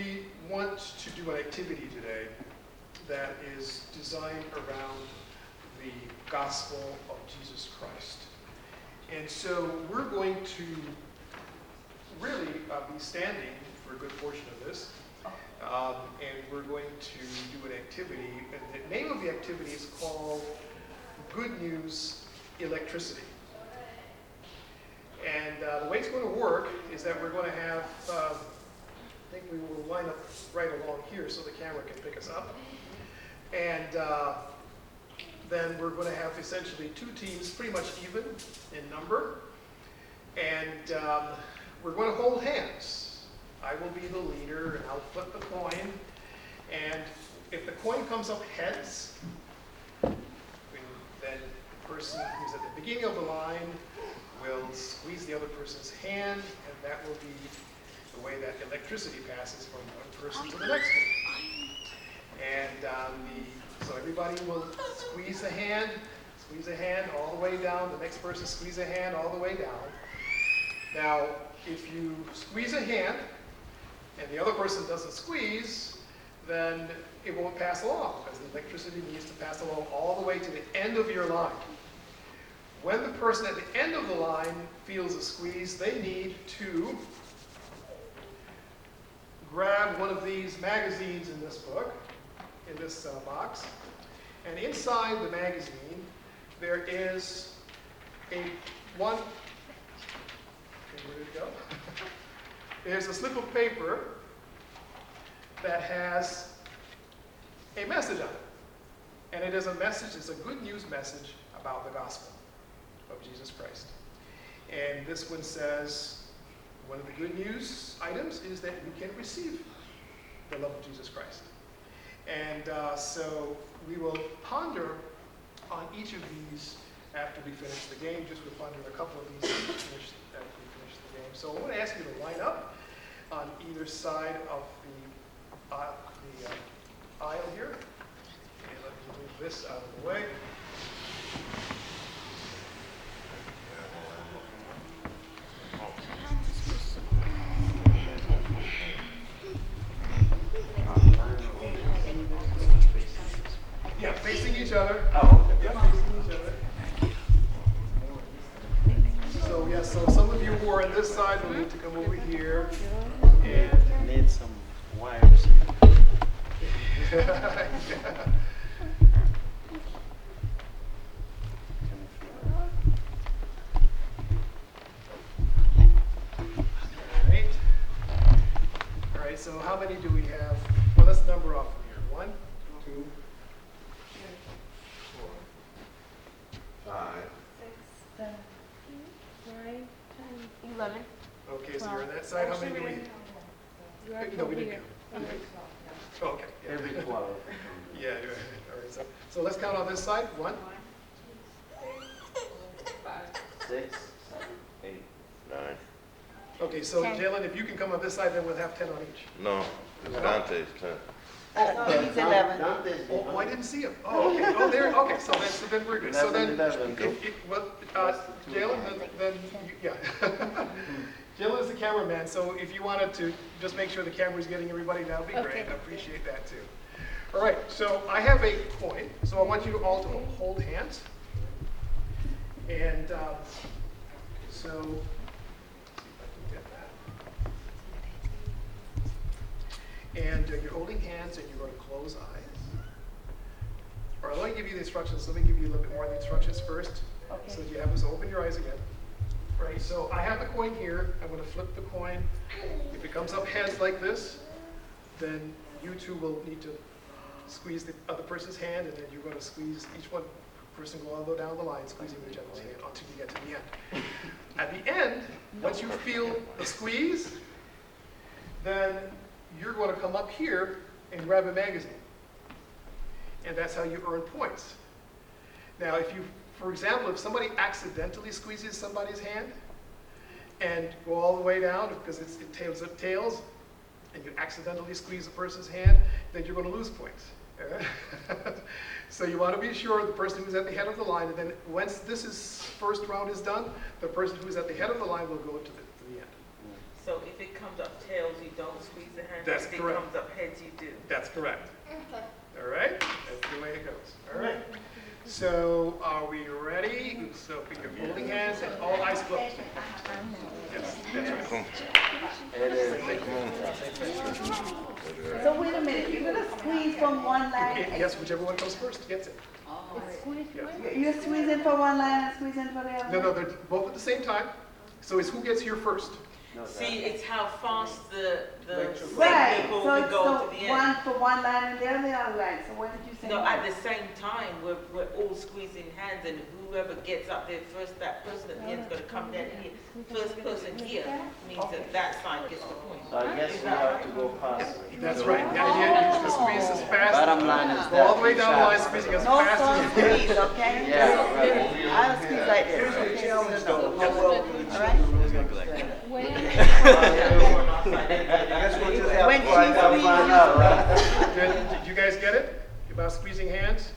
we want to do an activity today that is designed around the gospel of Jesus Christ. And so we're going to really be standing for a good portion of this. And we're going to do an activity. And the name of the activity is called Good News Electricity. And the way it's going to work is that we're going to have, I think we will line up right along here so the camera can pick us up. And then we're going to have essentially two teams pretty much even in number. And we're going to hold hands. I will be the leader and I'll flip the coin. And if the coin comes up heads, then the person who's at the beginning of the line will squeeze the other person's hand, and that will be the way that electricity passes from one person to the next one. And so everybody will squeeze a hand all the way down. The next person squeeze a hand all the way down. Now, if you squeeze a hand and the other person doesn't squeeze, then it won't pass along, because the electricity needs to pass along all the way to the end of your line. When the person at the end of the line feels a squeeze, they need to grab one of these magazines in this book, in this box, and inside the magazine there is where did it go? There's a slip of paper that has a message on it. And it is a message, it's a good news message about the gospel of Jesus Christ. And this one says, one of the good news items is that you can receive the love of Jesus Christ. And so we will ponder on each of these after we finish the game. Just we'll ponder a couple of these after we finish the game. So I want to ask you to line up on either side of the aisle here. And let me move this out of the way. Yeah, facing each other. Oh, okay. Yeah, facing each other. So yeah, so some of you who are on this side will need to come over here. And Need some wires. yeah. All right, so how many do we have? Well, let's number off from here. 1, 2, 4, 5. 6, 7, 8, 9, 10, 11. Okay, so you're on that side. How many do we? No, we didn't count. Oh, okay. Yeah. Every 12. Yeah, you're right. All right, so let's count on this side. 1. 6, 7, 8, 9. Okay, so 10. Jalen, if you can come on this side, then we'll have 10 on each. No, it's Dante's 10. He's 11. Dante's Oh, I didn't see him. Oh, okay. Oh, there. Okay, so then we're good. So then, 11. Jalen, then yeah. Jalen is the cameraman, so if you wanted to just make sure the camera's getting everybody, that would be great. Okay. I appreciate that too. All right, so I have a coin, so I want you all to hold hands. And so, let's see if I can get that. And you're holding hands and you're going to close eyes. All right, let me give you the instructions. Let me give you a little bit more of the instructions first. Okay. So you have to open your eyes again. Right, so I have the coin here. I'm going to flip the coin. If it comes up heads like this, then you two will need to squeeze the other person's hand, and then you're going to squeeze each one person go all the way down the line, squeezing each other's hand until you get to the end. At the end, once you feel the squeeze, then you're going to come up here and grab a magazine. And that's how you earn points. Now, if you, for example, if somebody accidentally squeezes somebody's hand and go all the way down because it tails, and you accidentally squeeze a person's hand, then you're going to lose points. So you want to be sure the person who's at the head of the line, and then once first round is done, the person who's at the head of the line will go to the end. So if it comes up tails, you don't squeeze the hand. That's If it correct. comes up heads, you do. That's correct. All right, that's the way it goes. All right. So are we ready? So put your holding hands and all eyes closed. Yes, that's right. It is. So wait a minute, you're gonna squeeze from one line, Yes, whichever one goes first gets it. Squeeze Yes. you're squeezing for one line and squeezing for the other? No, they're both at the same time. So it's who gets here first. See, it's how fast the Right, signal so will it's go so to the end. one for one line and the other line, so when did you say? No, one? at the same time, we're all squeezing hands, and whoever gets up there first, that person at the end's gonna come down here. First person here means that that side gets the point. So I guess we have to go past. That's right. The idea is to squeeze as fast. Bottom line is Go that. all the way we down the line, shall- squeezing as No fast soft as you can. squeeze, okay? Yeah, right. I'll squeeze like this, okay, so you know, alright? When, When she squeezes, Did you guys get it? About squeezing hands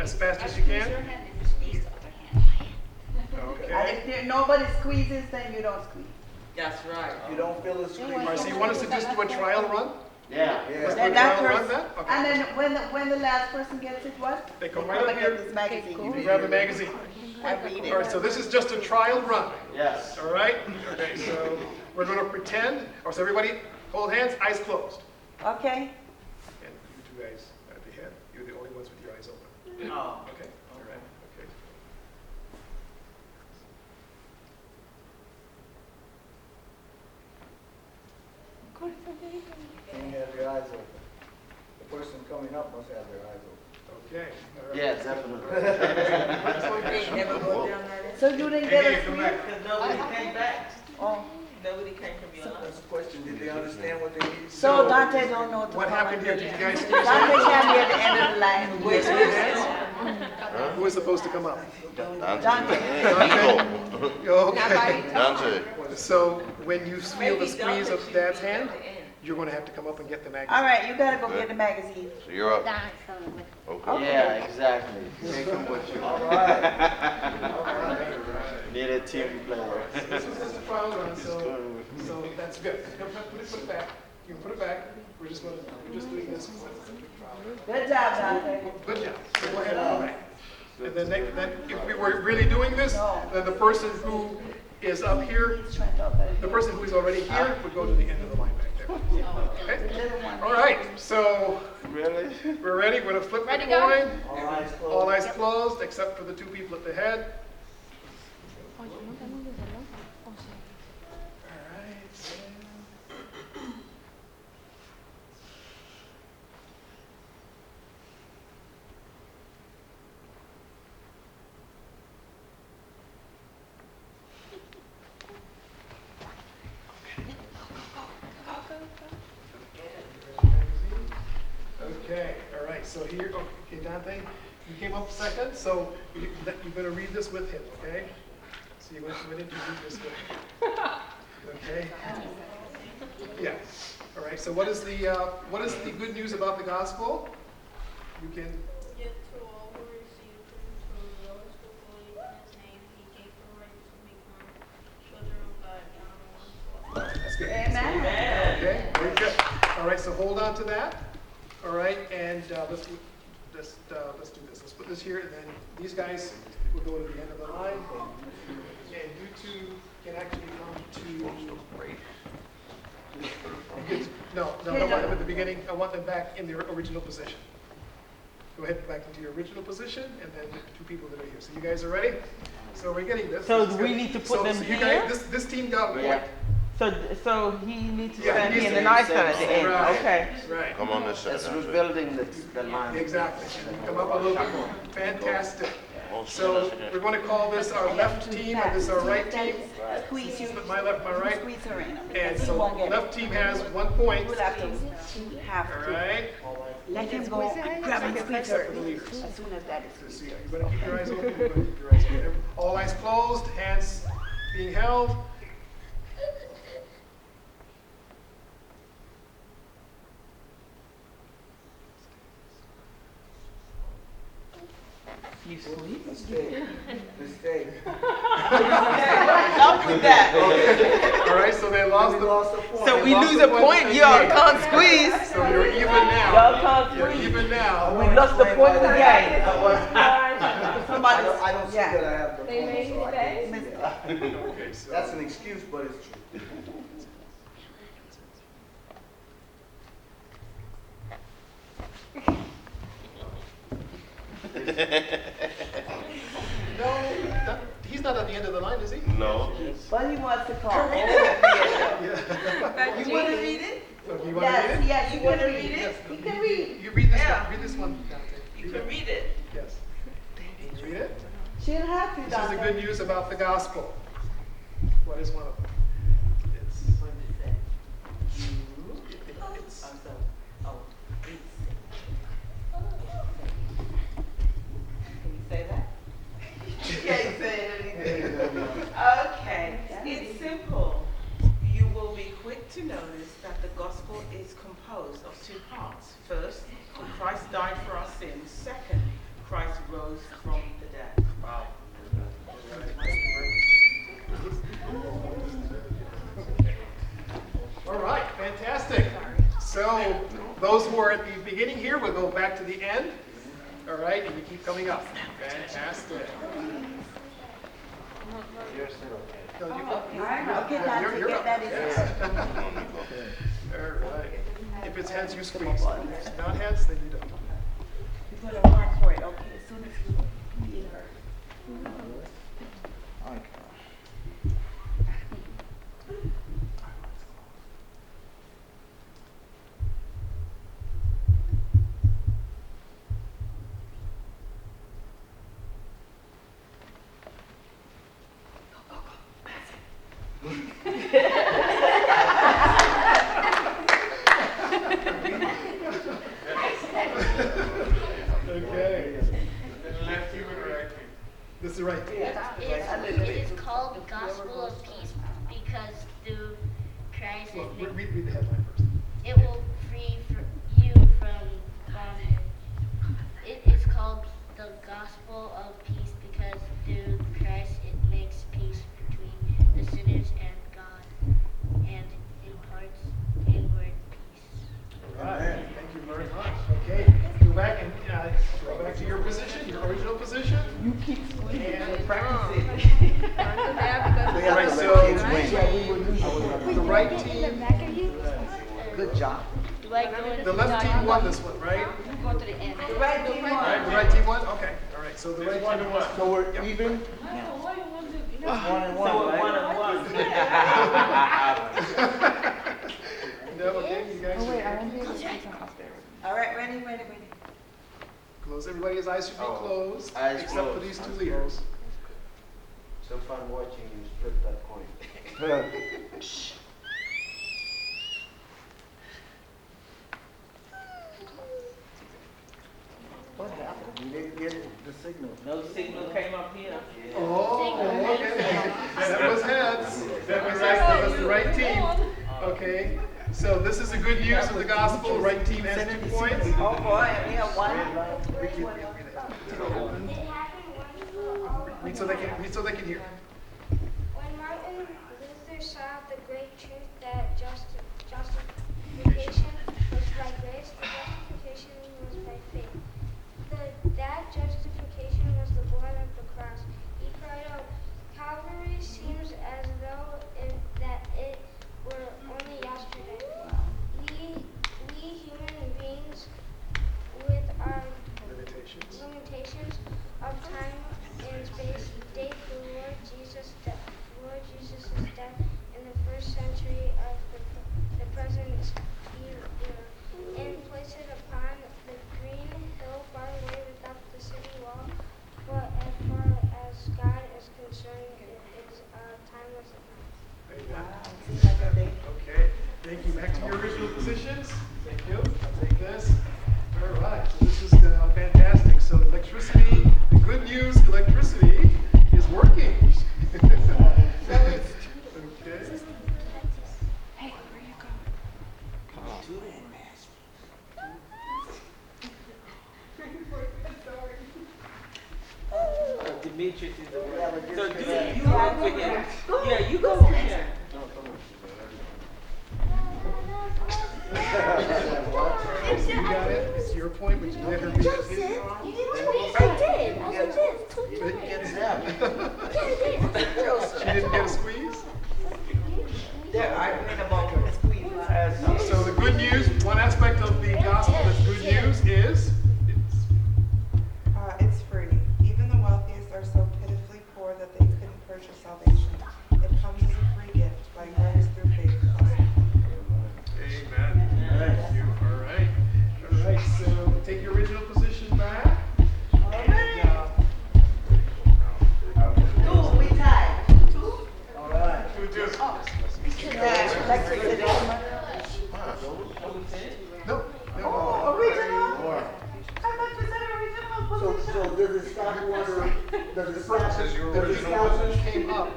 as fast as you can? and Okay. if nobody squeezes, then you don't squeeze. That's right. You don't feel the squeeze. All right, so you want us to just do a trial run? Yeah. Let's do a Then trial that run person, then? Okay. and then when the last person gets it, what? They come Come right up and here. get this magazine. You grab a magazine. I read All right, it. so this is just a trial run. Yes. All right? Okay, so we're going to pretend, or so everybody hold hands, eyes closed. Okay? And you two guys at the head, you're the only ones with your eyes open. Oh. Okay? All right, okay. Can't have your eyes open. The person coming up must have their eyes open. Okay. All right. Yeah, definitely. They never go down that end. So you didn't get a Hey, come squeeze? back. Because nobody came back. Oh, Nobody came from your line. That's the question, did they understand what they needed? so Dante don't know. What happened here? Did you guys squeeze Dante hands? can't be at the end of the line. Did you squeeze hands? Who was supposed to come up? Dante. Nico. Okay. Dante. So when you feel the Maybe squeeze Dante of should Dad's be at hand, the end. you're going to have to come up and get the All magazine. right, you gotta go get the magazine. So you're up. dance. Okay. Yeah, exactly. Take them with you. All right. Need a TV player. This is just a trial run, so that's good. Put it back. You can put it back. We're just doing this. Good job, Dante. Good job. So go ahead and go back. And then if we were really doing this, then the person who is up here, He's trying to talk about it. the person who is already here would go to the end of the line back there. Okay? All right, so Really? we're ready. We're gonna flip the Ready, go? coin. All eyes closed. All eyes closed, except for the two people at the head. Oye, no tengo que hacerlo. O sea, All right. Okay, all right, so here, okay, Dante, you came up second, so you're gonna read this with him, okay? So you're gonna read this with him. Okay? Yeah, all right, so what is the good news about the gospel? You can, Yet to all who received him, to those who believe in his name, he gave the right to become children of God. John 1:12. that's good. Amen. Okay, very good. All right, so hold on to that. All right, and let's do this. Let's put this here, and then these guys will go to the end of the line. And you two can actually come to. No, I want them at the beginning. I want them back in their original position. Go ahead, back into your original position, and then the two people that are here. So you guys are ready? So we're getting this. So This is we good. need to put So them you here? guys, this team got one. Yeah. So he needs to Yeah, stand he here needs in to the be nice side at the end. Right. Okay. Right. Come on this side. It's Dante. rebuilding the line. Exactly. Come up a little bit more. Fantastic. Oh, So we're going to call this our left team, and this is our right team. Squeeze you. My left, my right. Squeeze her in. And You so won't get it. left team has 1 point. You will have to, All right. let him go and grab and squeeze her as soon as that is So squeezed. you're going to keep your eyes open. You're going to keep your eyes open. All eyes closed, hands being held. You sweet. Mistake. Up with that. All right, so they lost We the. lost a point. So we lost lose the a point, y'all can't squeeze. So you're even now. Y'all can't You're squeeze. even now. We lost the point of the game. I Somebody, don't see yeah. that I have the They phone, made so you I pay? can't see that. Okay, so. That's an excuse, but it's true. No, he's not at the end of the line, is he? No. But he wants to call. Yeah. You want to read it? So do you want to read it? Yes, You want to read it? He can read. You read this Yeah. one. Read this one, Dante. You can read it. Yes. Can you read it? She didn't have to, This is the Doctor. good news about the gospel. What is one of them? It's. What does it say? It's. Oh, so, oh, it's. Can you say that? You can't say anything. Okay, it's simple. You will be quick to notice that the gospel is composed of two parts. First, Christ died for our sins. Second, Christ rose from the dead. Wow. All right, fantastic. So those who are at the beginning here will go back to the end. All right, and you keep coming up. Fantastic. You're still okay. No, you- Okay, Doctor, you're get up. that in. All right. If it's heads, you squeeze. If it's not heads, then you don't. You put a mark for it, okay, as soon as you get her. Okay. This is right. It is called Gospel of Peace because through Christ Well, it, read the headline first. it will free you from bondage. It is called the Gospel of Peace because through Christ it makes peace between the sinners and God and imparts inward peace. All right. Thank you very much. Okay. Go back and go back to your position, your original position. You keep squeezing and practice it. All right. So the right team, Good job. Do I go into the left team won this one, right? go to the end? The right team All right. won. The right team won. Okay. All right. So the right team won. So we're even? So One and one, So right? one on one. No. Okay. You guys. All right, ready. Close. Everybody's eyes should be Oh, closed, eyes except for closed, these two eyes leaders. So fun watching you split that coin. What happened? We didn't get the signal. No signal came up here. Oh, okay. That was heads. That was the right team. Okay. So this is the good news of the gospel. Right team has 2 points. Oh, boy, we have one. Read so they can hear. When Martin Luther saw the great truth that justification was by grace, the justification was by faith. That justification was the blood of the cross. He cried out, Calvary seems as though that it were only yesterday. We human beings, with our limitations of time and space, date the Lord Jesus' death in the first century of the present era, and place it upon the green hill far away without the city wall. But as far as God is concerned, it is timeless enough. Okay. Thank you. Back to your original positions. Thank you. I'll take this. All right. So this is fantastic. So electricity, the good news, electricity is working. Okay. district is the We have a one. So district. you work with him. Yeah, you go with him. No, come on. You got it, it's your point, but you let her read it. I did. I did. Get Zeb. She didn't get a squeeze? Yeah, I read about the squeeze. So the good news, one aspect of the gospel that's good news is, It's free. Even the wealthiest are so pitifully poor that they couldn't purchase salvation. It comes as a free gift by grace through faith. amen. Thank you. All right. All right, so take your original position back. And, Two, we tied. All right. no, Oh, original? More. I thought you said original position. So does it stop order, does it stop? Says your the original original position. came up.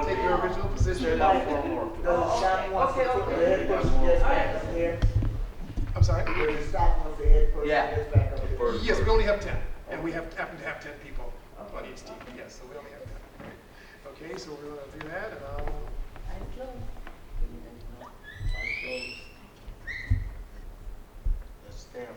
Take your original position. Does it stop once the head person gets back up here? I'm sorry? Does it stop once the head person Yeah. gets back up here? Yes, we only have 10, and we happen to have 10 people on each team. Yes, so we only have 10. Okay, so we're going to do that, and I'll... That's stamp.